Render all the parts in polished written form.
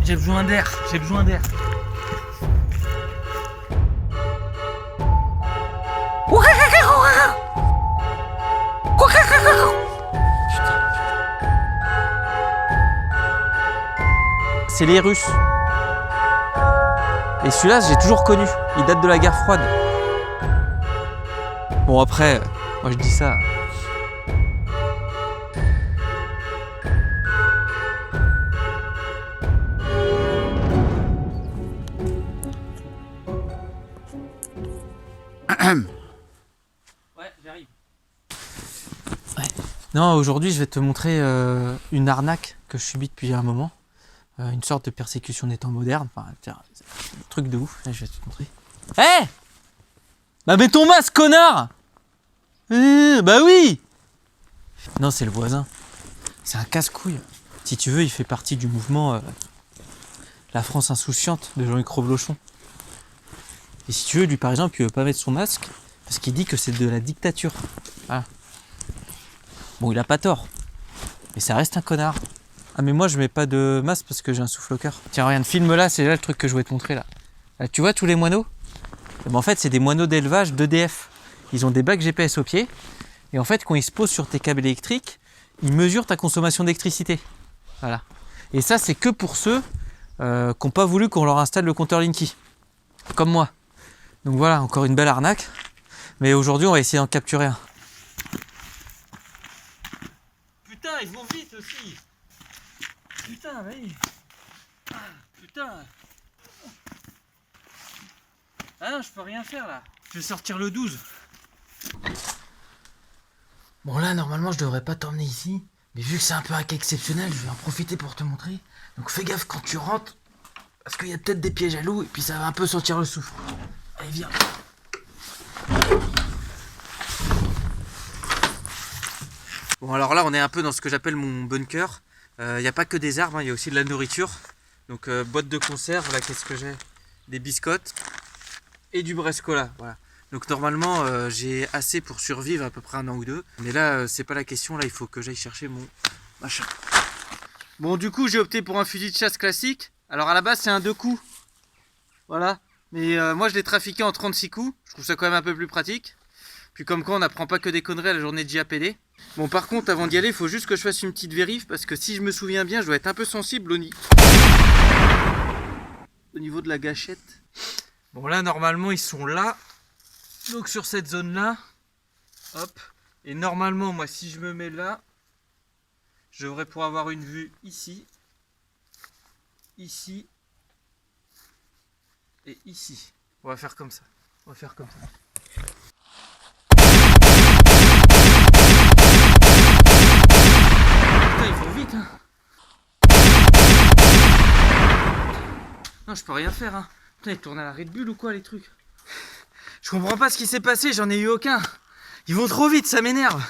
J'ai besoin d'air, j'ai besoin d'air. C'est les Russes. Et celui-là, j'ai toujours connu. Il date de la guerre froide. Bon, après, moi je dis ça. Ouais, j'arrive. Ouais. Non, aujourd'hui, je vais te montrer une arnaque que je subis depuis un moment. Une sorte de persécution des temps modernes. Enfin, tiens, c'est un truc de ouf. Là, je vais te montrer. Hé Bah, mets ton masque, connard bah oui. Non, c'est le voisin. C'est un casse-couille. Si tu veux, il fait partie du mouvement La France Insouciante de Jean-Luc Roblochon. Et si tu veux, lui, par exemple, il veut pas mettre son masque parce qu'il dit que c'est de la dictature. Voilà. Bon, il a pas tort. Mais ça reste un connard. Ah, mais moi, je mets pas de masque parce que j'ai un souffle au cœur. Tiens, regarde, filme-là, c'est là le truc que je voulais te montrer, là. Là, tu vois tous les moineaux? Ben, en fait, c'est des moineaux d'élevage d'EDF. Ils ont des bacs GPS au pied. Et en fait, quand ils se posent sur tes câbles électriques, ils mesurent ta consommation d'électricité. Voilà. Et ça, c'est que pour ceux qui n'ont pas voulu qu'on leur installe le compteur Linky. Comme moi. Donc voilà, encore une belle arnaque. Mais aujourd'hui, on va essayer d'en capturer un. Putain, ils vont vite aussi. Putain, vas-y. Ah, putain. Ah non, je peux rien faire là. Je vais sortir le 12. Bon là normalement je devrais pas t'emmener ici, mais vu que c'est un peu un cas exceptionnel, je vais en profiter pour te montrer. Donc fais gaffe quand tu rentres, parce qu'il y a peut-être des pièges à loups et puis ça va un peu sentir le souffle. Allez viens. Bon, alors là, on est un peu dans ce que j'appelle mon bunker. Il n'y a pas que des arbres, il y a aussi de la nourriture. Donc boîte de conserve, là qu'est-ce que j'ai? Des biscottes et du Brescola, voilà. Donc normalement j'ai assez pour survivre à peu près un an ou deux. Mais là c'est pas la question, là il faut que j'aille chercher mon machin. Bon, du coup j'ai opté pour un fusil de chasse classique. Alors à la base c'est un 2 coups. Voilà. Mais moi je l'ai trafiqué en 36 coups. Je trouve ça quand même un peu plus pratique. Puis comme quoi on n'apprend pas que des conneries à la journée de JAPD. Bon, par contre avant d'y aller il faut juste que je fasse une petite vérif. Parce que si je me souviens bien je dois être un peu sensible au niveau de la gâchette. Bon là normalement ils sont là. Donc sur cette zone là, hop, et normalement moi si je me mets là, je devrais pouvoir avoir une vue ici, ici et ici. On va faire comme ça, on va faire comme ça. Putain, il faut vite hein. Non, je peux rien faire hein. Putain, ils tournent à la Red Bull ou quoi les trucs? Je comprends pas ce qui s'est passé, j'en ai eu aucun. Ils vont trop vite, ça m'énerve.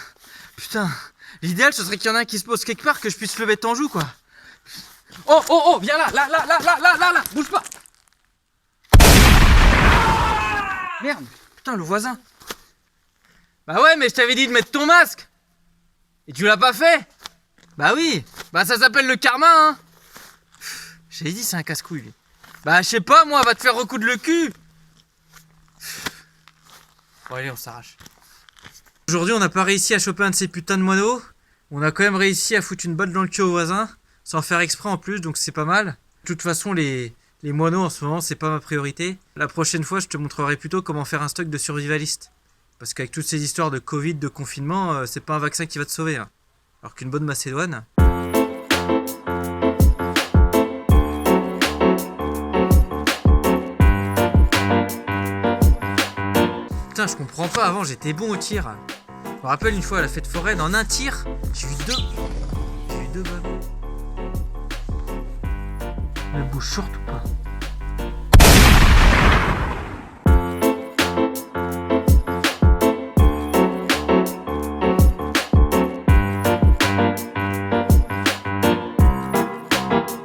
Putain, l'idéal ce serait qu'il y en a un qui se pose quelque part que je puisse le mettre en joue quoi. Oh, oh, oh, viens là, là, bouge pas. Merde, putain le voisin. Bah ouais, mais je t'avais dit de mettre ton masque. Et tu l'as pas fait. Bah oui, bah ça s'appelle le karma hein. J'avais dit c'est un casse-couille lui. Bah je sais pas moi, va te faire recoudre le cul. Bon allez, on s'arrache. Aujourd'hui on n'a pas réussi à choper un de ces putains de moineaux. On a quand même réussi à foutre une balle dans le cul au voisin, sans faire exprès en plus, donc c'est pas mal. De toute façon les moineaux en ce moment c'est pas ma priorité. La prochaine fois je te montrerai plutôt comment faire un stock de survivalistes. Parce qu'avec toutes ces histoires de Covid, de confinement, c'est pas un vaccin qui va te sauver. Hein. Alors qu'une bonne macédoine... Putain, je comprends pas, avant j'étais bon au tir. Je me rappelle une fois à la fête foraine, en un tir, j'ai eu deux balles. Elle bouge surtout pas.